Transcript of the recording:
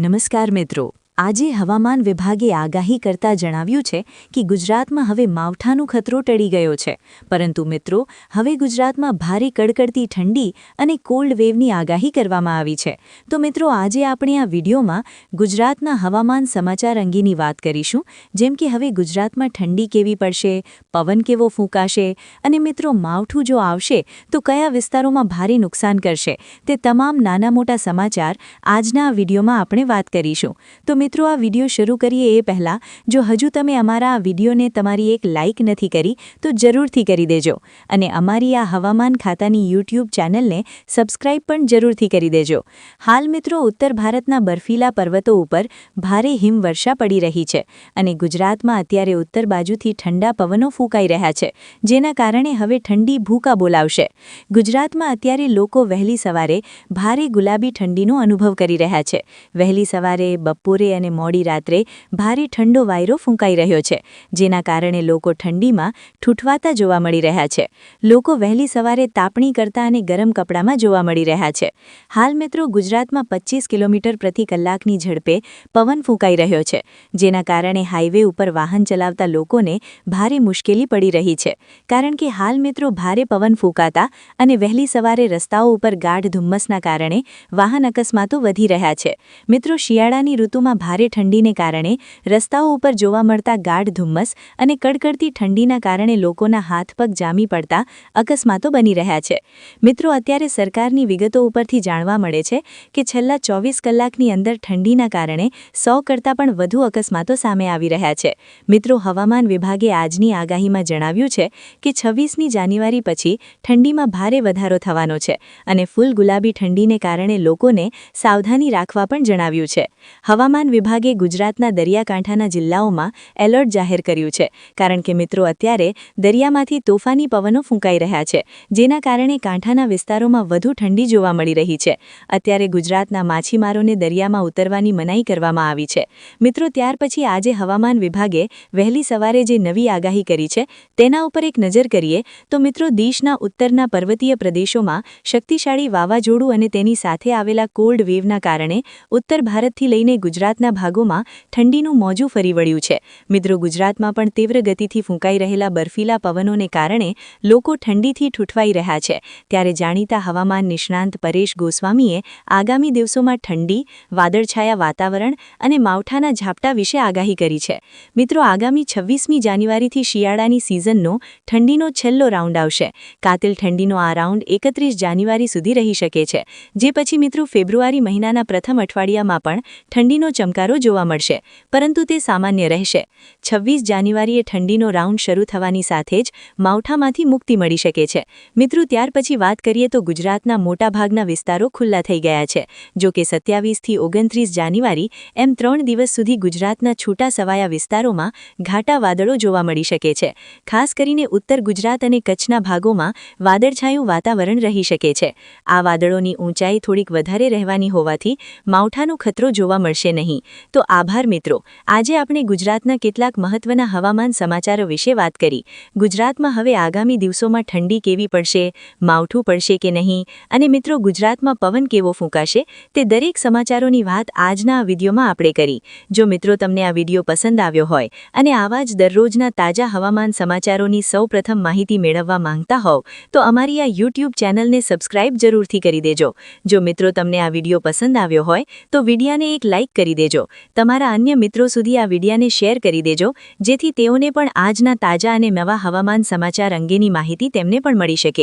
નમસ્કાર મિત્રો, આજે હવામાન વિભાગે આગાહી કરતા જણાવ્યું છે કે ગુજરાતમાં હવે માવઠાનો ખતરો ટળી ગયો છે, પરંતુ મિત્રો હવે ગુજરાતમાં ભારે કડકડતી ઠંડી અને કોલ્ડ વેવની આગાહી કરવામાં આવી છે. તો મિત્રો આજે આપણે આ વિડીયોમાં ગુજરાતના હવામાન સમાચાર અંગેની વાત કરીશું, જેમ કે હવે ગુજરાતમાં ઠંડી કેવી પડશે, પવન કેવો ફૂંકાશે અને મિત્રો માવઠું જો આવશે તો કયા વિસ્તારોમાં ભારે નુકસાન કરશે, તે તમામ નાના મોટા સમાચાર આજના આ વિડીયોમાં આપણે વાત કરીશું. તો મિત્રો આ વિડીયો શરૂ કરીએ એ પહેલાં જો હજુ તમે અમારા આ વિડીયોને તમારી એક લાઇક નથી કરી તો જરૂરથી કરી દેજો અને અમારી આ હવામાન ખાતાની યુટ્યુબ ચેનલને સબસ્ક્રાઇબ પણ જરૂરથી કરી દેજો. હાલ મિત્રો ઉત્તર ભારતના બર્ફીલા પર્વતો ઉપર ભારે હિમવર્ષા પડી રહી છે અને ગુજરાતમાં અત્યારે ઉત્તર બાજુથી ઠંડા પવનો ફૂંકાઈ રહ્યા છે, જેના કારણે હવે ઠંડી ભૂકા બોલાવશે. ગુજરાતમાં અત્યારે લોકો વહેલી સવારે ભારે ગુલાબી ઠંડીનો અનુભવ કરી રહ્યા છે. વહેલી સવારે, બપોરે અને મોડી રાત્રે ભારે ઠંડો વાયરો ફૂંકાઈ રહ્યો છે, જેના કારણે લોકો ઠંડીમાં ઠૂઠવાતા જોવા મળી રહ્યા છે. લોકો વહેલી સવારે તાપણી કરતા અને ગરમ કપડામાં જોવા મળી રહ્યા છે. હાલ મિત્રો ગુજરાતમાં 25 કિલોમીટર પ્રતિ કલાકની ઝડપે પવન ફૂંકાઈ રહ્યો છે, જેના કારણે હાઈવે ઉપર વાહન ચલાવતા લોકોને ભારે મુશ્કેલી પડી રહી છે, કારણ કે હાલ મિત્રો ભારે પવન ફૂંકાતા અને વહેલી સવારે રસ્તાઓ ઉપર ગાઢ ધુમ્મસના કારણે વાહન અકસ્માતો વધી રહ્યા છે. મિત્રો શિયાળાની ઋતુમાં ભારે ઠંડીને કારણે રસ્તાઓ ઉપર જોવા મળતા ગાઢ ધુમ્મસ અને કડકડતી ઠંડીના કારણે લોકોના હાથ પગ જામી પડતા અકસ્માતો બની રહ્યા છે. મિત્રો અત્યારે સરકારની વિગતો ઉપરથી જાણવા મળે છે કે છેલ્લા 24 કલાકની અંદર ઠંડીના કારણે 100 કરતાં પણ વધુ અકસ્માતો સામે આવી રહ્યા છે. મિત્રો હવામાન વિભાગે આજની આગાહીમાં જણાવ્યું છે કે 26મી જાન્યુઆરી પછી ઠંડીમાં ભારે વધારો થવાનો છે અને ફૂલ ગુલાબી ઠંડીને કારણે લોકોને સાવધાની રાખવા પણ જણાવ્યું છે. હવામાન વિભાગે ગુજરાતના દરિયાકાંઠાના જિલ્લાઓમાં એલર્ટ જાહેર કર્યું છે, કારણ કે મિત્રો અત્યારે દરિયામાંથી તોફાની પવનો ફૂંકાઈ રહ્યા છે, જેના કારણે કાંઠાના વિસ્તારોમાં વધુ ઠંડી જોવા મળી રહી છે. અત્યારે ગુજરાતના માછીમારોને દરિયામાં ઉતરવાની મનાઈ કરવામાં આવી છે. મિત્રો ત્યાર પછી આજે હવામાન વિભાગે વહેલી સવારે જે નવી આગાહી કરી છે તેના ઉપર એક નજર કરીએ તો મિત્રો દેશના ઉત્તરના પર્વતીય પ્રદેશોમાં શક્તિશાળી વાવાઝોડું અને તેની સાથે આવેલા કોલ્ડ વેવના કારણે ઉત્તર ભારતથી લઈને ગુજરાતના ભાગોમાં ઠંડીનું મોજું ફરી વળ્યું છે. મિત્રો ગુજરાતમાં પણ તીવ્ર ગતિથી ફૂંકાઈ રહેલા બર્ફીલા પવનોને કારણે લોકો ઠંડીથી ઠૂઠવાઈ રહ્યા છે. ત્યારે જાણીતા હવામાન નિષ્ણાંત પરેશ ગોસ્વામીએ આગામી દિવસોમાં ઠંડી, વાદળછાયા વાતાવરણ અને માવઠાના ઝાપટા વિશે આગાહી કરી છે. મિત્રો આગામી 26મી જાન્યુઆરીથી શિયાળાની સિઝનનો ઠંડીનો છેલ્લો રાઉન્ડ આવશે. કાતિલ ઠંડીનો આ રાઉન્ડ 31 જાન્યુઆરી સુધી રહી શકે છે, જે પછી મિત્રો ફેબ્રુઆરી મહિનાના પ્રથમ અઠવાડિયામાં પણ ઠંડીનો ચમકારો જોવા મળશે, પરંતુ તે સામાન્ય રહેશે. 26 જાન્યુઆરીએ ઠંડીનો રાઉન્ડ શરૂ થવાની સાથે જ માવઠામાંથી મુક્તિ મળી શકે છે. મિત્રો ત્યાર પછી વાત કરીએ તો ગુજરાતના મોટાભાગના વિસ્તારો ખુલ્લા થઈ ગયા છે. જો કે 27થી 29 જાન્યુઆરી એમ 3 દિવસ સુધી ગુજરાતના છૂટા છવાયા વિસ્તારોમાં ઘાટા વાદળો જોવા મળી શકે છે. ખાસ કરીને ઉત્તર ગુજરાત અને કચ્છના ભાગોમાં વાદળછાયું વાતાવરણ રહી શકે છે. આ વાદળોની ઊંચાઈ થોડીક વધારે રહેવાની હોવાથી માવઠાનો ખતરો જોવા મળશે નહીં. તો આભાર મિત્રો, આજે આપણે ગુજરાતના કેટલાક મહત્વના હવામાન સમાચારો વિશે વાત કરી. ગુજરાતમાં હવે આગામી દિવસોમાં ઠંડી કેવી પડશે, માવઠું પડશે કે નહીં અને મિત્રો ગુજરાતમાં પવન કેવો ફૂંકાશે, તે દરેક સમાચારોની વાત આજના આ વિડીયોમાં આપણે કરી. જો મિત્રો તમને આ વિડીયો પસંદ આવ્યો હોય અને આવા જ દરરોજના તાજા હવામાન સમાચારોની સૌપ્રથમ માહિતી મેળવવા માંગતા હોવ તો અમારી આ યુટ્યુબ ચેનલને સબસ્ક્રાઇબ જરૂરથી કરી દેજો. જો મિત્રો તમને આ વિડીયો પસંદ આવ્યો હોય તો વિડીયાને એક લાઇક કરી દેજો. તમારા અન્ય મિત્રો સુધી આ વિડીયાને શેર કરી દેજો, જેથી તેઓને પણ આજના તાજા અને નવા હવામાન સમાચાર અંગેની માહિતી તેમને પણ મળી શકે.